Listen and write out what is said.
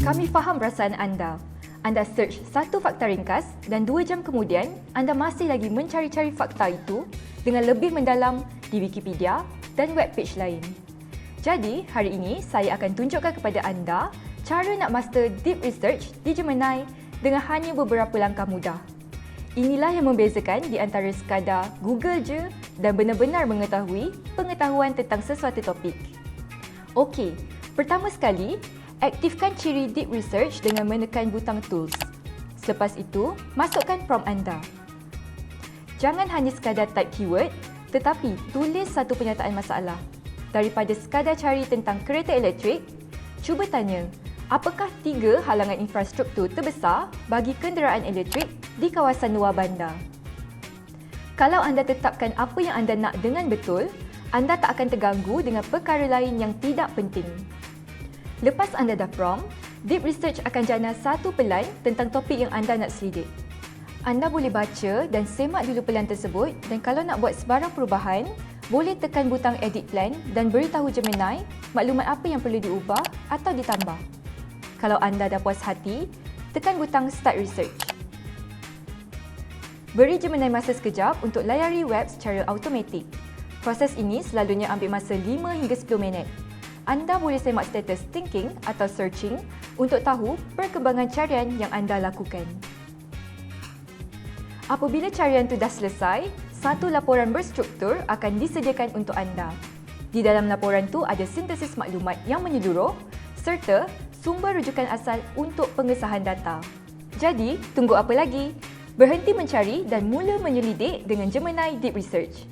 Kami faham perasaan anda. Anda search satu fakta ringkas dan 2 jam kemudian anda masih lagi mencari-cari fakta itu dengan lebih mendalam di Wikipedia dan web page lain. Jadi, hari ini saya akan tunjukkan kepada anda cara nak master deep research di Gemini dengan hanya beberapa langkah mudah. Inilah yang membezakan di antara sekadar Google je dan benar-benar mengetahui pengetahuan tentang sesuatu topik. Okey, pertama sekali, aktifkan ciri deep research dengan menekan butang tools. Selepas itu, masukkan prompt anda. Jangan hanya sekadar type keyword, tetapi tulis satu pernyataan masalah. Daripada sekadar cari tentang kereta elektrik, cuba tanya, apakah 3 halangan infrastruktur terbesar bagi kenderaan elektrik di kawasan luar bandar? Kalau anda tetapkan apa yang anda nak dengan betul, anda tak akan terganggu dengan perkara lain yang tidak penting. Lepas anda dah prompt, deep research akan jana satu pelan tentang topik yang anda nak selidik. Anda boleh baca dan semak dulu pelan tersebut dan kalau nak buat sebarang perubahan, boleh tekan butang edit plan dan beritahu Gemini maklumat apa yang perlu diubah atau ditambah. Kalau anda dah puas hati, tekan butang start research. Beri Gemini masa sekejap untuk layari web secara automatik. Proses ini selalunya ambil masa 5 hingga 10 minit. Anda boleh semak status thinking atau searching untuk tahu perkembangan carian yang anda lakukan. Apabila carian itu dah selesai, satu laporan berstruktur akan disediakan untuk anda. Di dalam laporan itu ada sintesis maklumat yang menyeluruh serta sumber rujukan asal untuk pengesahan data. Jadi, tunggu apa lagi? Berhenti mencari dan mula menyelidik dengan Gemini Deep Research.